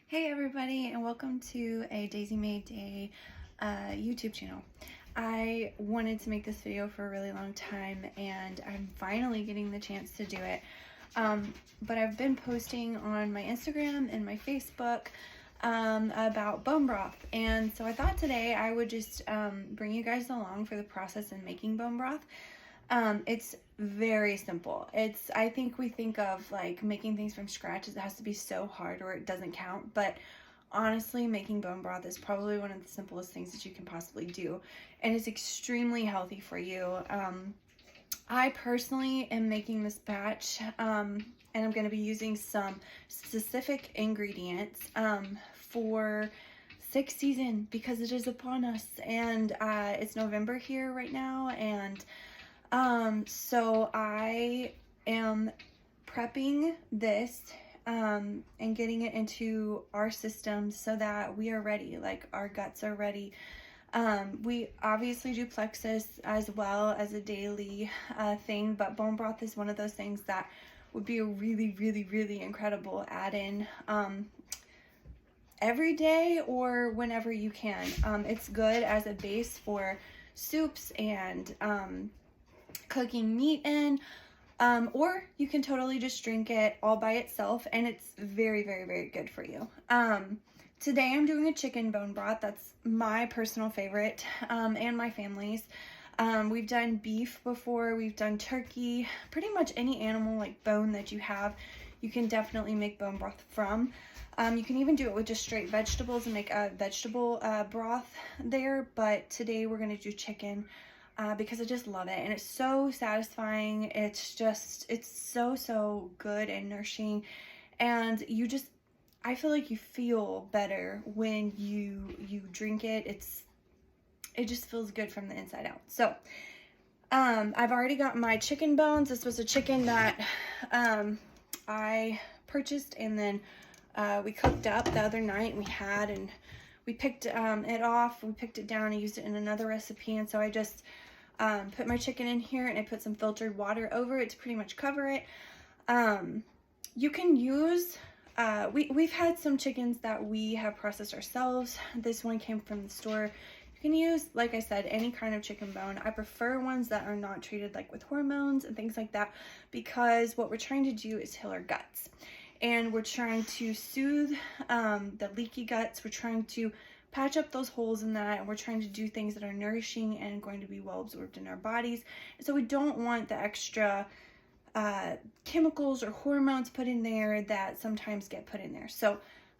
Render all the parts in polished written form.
Hey everybody, and welcome to a Daisy May Day YouTube channel. I wanted to make this video for a really long time, and I'm finally getting the chance to do it. But I've been posting on my Instagram and my Facebook about bone broth, and so I thought today I would just bring you guys along for the process in making bone broth. It's very simple. I think we think of like making things from scratch as it has to be so hard or it doesn't count, but honestly, making bone broth is probably one of the simplest things that you can possibly do, and it's extremely healthy for you. I personally am making this batch, and I'm going to be using some specific ingredients for sixth season because it is upon us, and it's November here right now, and so I am prepping this and getting it into our system so that we are ready, like our guts are ready. We obviously do plexus as well as a daily thing, but bone broth is one of those things that would be a really incredible add-in every day or whenever you can. It's good as a base for soups and cooking meat in, or you can totally just drink it all by itself, and it's very good for you. Today I'm doing a chicken bone broth. That's my personal favorite, and my family's. We've done beef before, we've done turkey, pretty much any animal like bone that you have, you can definitely make bone broth from. You can even do it with just straight vegetables and make a vegetable broth there, but today we're going to do chicken. Because I just love it, and it's so satisfying. It's so good and nourishing, and I feel like you feel better when you drink it. It just feels good from the inside out. So I've already got my chicken bones. This was a chicken that I purchased, and then we cooked up the other night, and we picked it off, we picked it down and used it in another recipe, and so I just put my chicken in here, and I put some filtered water over it to pretty much cover it. You can use, we've had some chickens that we have processed ourselves. This one came from the store. You can use, like I said, any kind of chicken bone. I prefer ones that are not treated like with hormones and things like that, because what we're trying to do is heal our guts. And we're trying to soothe the leaky guts. We're trying to patch up those holes in that, and we're trying to do things that are nourishing and going to be well absorbed in our bodies. So we don't want the extra chemicals or hormones put in there that sometimes get put in there. So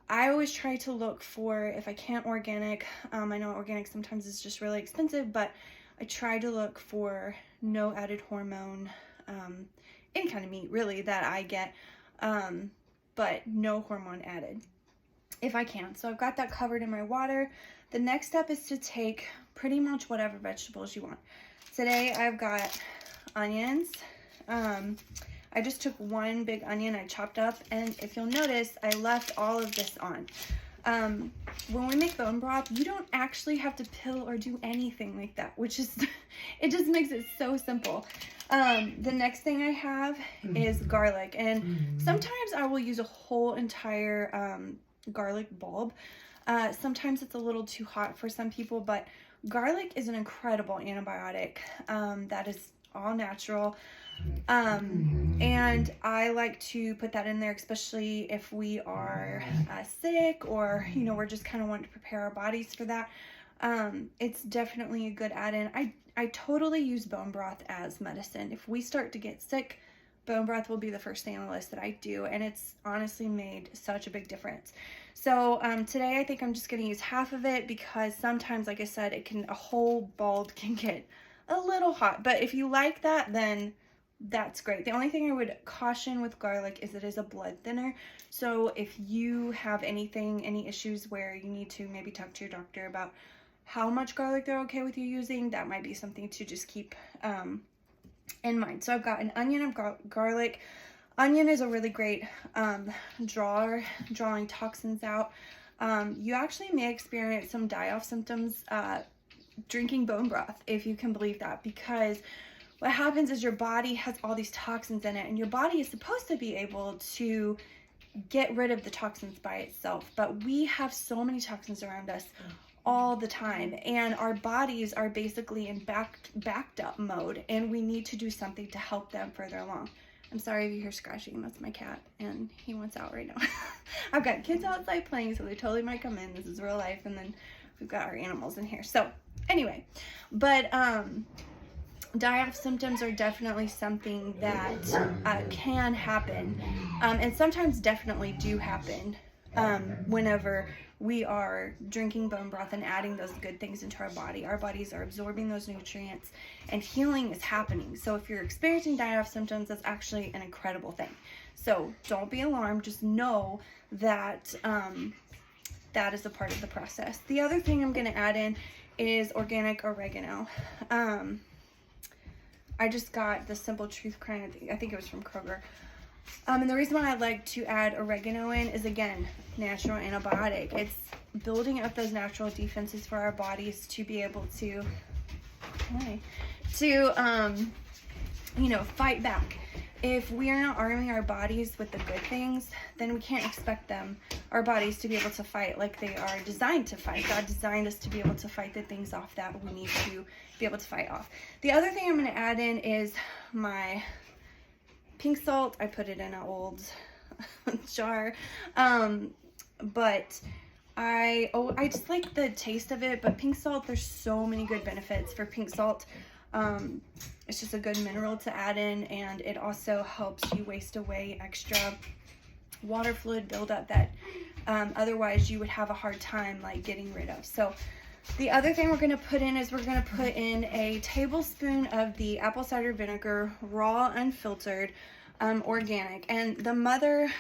I always try to look for, if I can't organic, I know organic sometimes is just really expensive, but I try to look for no added hormone, any kind of meat really that I get, but no hormone added if I can. So I've got that covered in my water. The next step is to take pretty much whatever vegetables you want. Today I've got onions. I just took one big onion I chopped up, and if you'll notice, I left all of this on. When we make bone broth, you don't actually have to peel or do anything like that, which is, it just makes it so simple. The next thing I have is garlic, and sometimes I will use a whole entire garlic bulb. Sometimes it's a little too hot for some people, but garlic is an incredible antibiotic that is all natural, and I like to put that in there, especially if we are sick, or we're just kind of wanting to prepare our bodies for that. It's definitely a good add-in. I totally use bone broth as medicine. If we start to get sick, bone broth will be the first thing on the list that I do, and it's honestly made such a big difference. So today I think I'm just going to use half of it, because sometimes, like I said, a whole bulb can get a little hot, but if you like that, then that's great. The only thing I would caution with garlic is it is a blood thinner. So if you have any issues where you need to maybe talk to your doctor about how much garlic they're okay with you using, that might be something to just keep in mind. So I've got an onion, I've got garlic. Onion is a really great drawing toxins out. You actually may experience some die-off symptoms drinking bone broth, if you can believe that, because what happens is your body has all these toxins in it, and your body is supposed to be able to get rid of the toxins by itself. But we have so many toxins around us all the time, and our bodies are basically in backed up mode, and we need to do something to help them further along. I'm sorry if you hear scratching, that's my cat, and he wants out right now. I've got kids outside playing, so they totally might come in. This is real life, and then we've got our animals in here. So anyway, but die-off symptoms are definitely something that can happen, and sometimes definitely do happen whenever we are drinking bone broth and adding those good things into our body. Our bodies are absorbing those nutrients and healing is happening. So if you're experiencing die-off symptoms, that's actually an incredible thing. So don't be alarmed, just know that that is a part of the process. The other thing I'm going to add in is organic oregano. I just got the Simple Truth kind, I think it was from Kroger. And the reason why I like to add oregano in is, again, natural antibiotic. It's building up those natural defenses for our bodies to be able to, you know, fight back. If we are not arming our bodies with the good things, then we can't expect our bodies to be able to fight like they are designed to fight. God designed us to be able to fight the things off that we need to be able to fight off. The other thing I'm going to add in is my pink salt. I put it in an old jar, but I just like the taste of it. But pink salt, there's so many good benefits for pink salt. It's just a good mineral to add in, and it also helps you waste away extra water fluid buildup that otherwise you would have a hard time like getting rid of. So the other thing we're going to put in is we're going to put in a tablespoon of the apple cider vinegar, raw, unfiltered, organic. And the mother,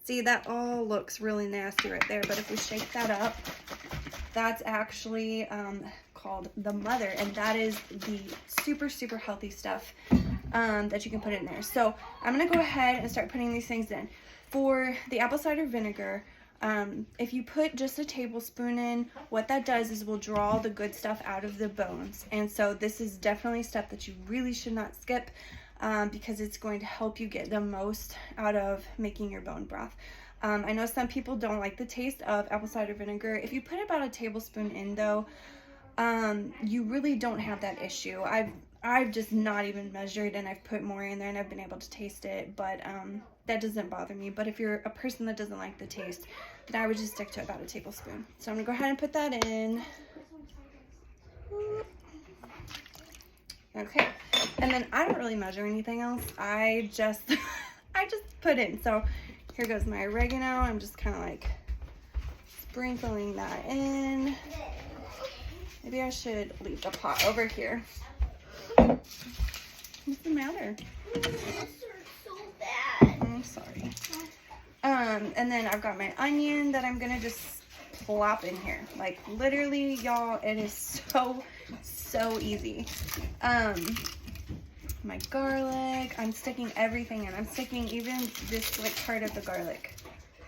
see, that all looks really nasty right there, but if we shake that up, that's actually called the mother, and that is the super, super healthy stuff that you can put in there. So I'm going to go ahead and start putting these things in. For the apple cider vinegar, if you put just a tablespoon in, what that does is will draw the good stuff out of the bones. And so this is definitely a step that you really should not skip, because it's going to help you get the most out of making your bone broth. I know some people don't like the taste of apple cider vinegar. If you put about a tablespoon in though, you really don't have that issue. I've just not even measured, and I've put more in there and I've been able to taste it, but that doesn't bother me. But if you're a person that doesn't like the taste, then I would just stick to about a tablespoon. So I'm gonna go ahead and put that in. Okay, and then I don't really measure anything else. I just put in. So here goes my oregano. I'm just kind of like sprinkling that in. Maybe I should leave the pot over here. What's the matter? So bad. I'm sorry. And then I've got my onion that I'm gonna just plop in here. Like literally, y'all, it is so easy. My garlic, I'm sticking everything in. I'm sticking even this like part of the garlic.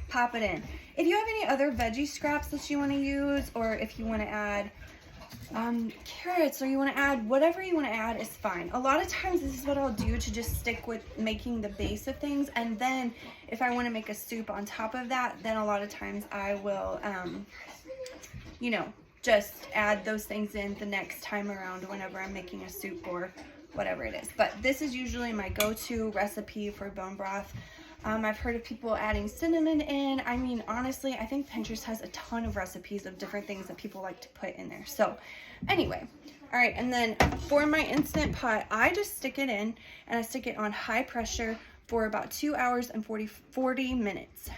Pop it in. If you have any other veggie scraps that you want to use, or if you want to add carrots, or you want to add whatever you want to add, is fine. A lot of times this is what I'll do to just stick with making the base of things, and then if I want to make a soup on top of that, then a lot of times I will you know, just add those things in the next time around whenever I'm making a soup or whatever it is. But this is usually my go-to recipe for bone broth. I've heard of people adding cinnamon in. I mean, honestly, I think Pinterest has a ton of recipes of different things that people like to put in there. So anyway, all right, and then for my Instant Pot, I just stick it in, and I stick it on high pressure for about 2 hours and 40 minutes.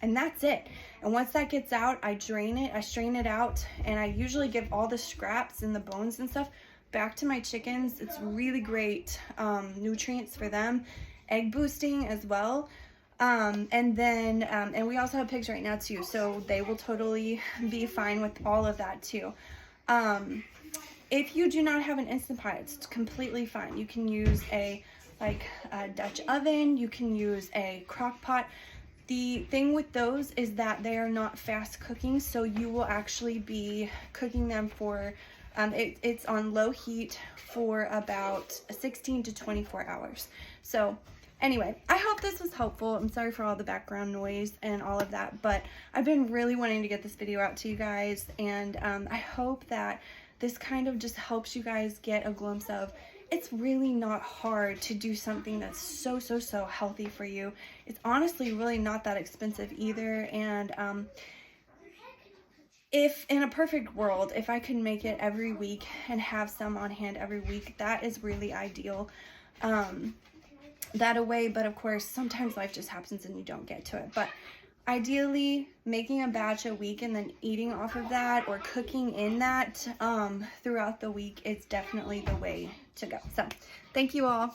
And that's it. And once that gets out, I drain it, I strain it out, and I usually give all the scraps and the bones and stuff back to my chickens. It's really great nutrients for them. Egg boosting as well. And then, and we also have pigs right now too, so they will totally be fine with all of that too. If you do not have an Instant Pot, it's completely fine. You can use a Dutch oven, you can use a crock pot. The thing with those is that they are not fast cooking, so you will actually be cooking them for, it's on low heat for about 16 to 24 hours. So Anyway, I hope this was helpful. I'm sorry for all the background noise and all of that, but I've been really wanting to get this video out to you guys, and I hope that this kind of just helps you guys get a glimpse of it's really not hard to do something that's so healthy for you. It's honestly really not that expensive either, and if in a perfect world, if I could make it every week and have some on hand every week, that is really ideal. That away, but of course sometimes life just happens and you don't get to it. But ideally, making a batch a week and then eating off of that or cooking in that throughout the week is definitely the way to go. So thank you all.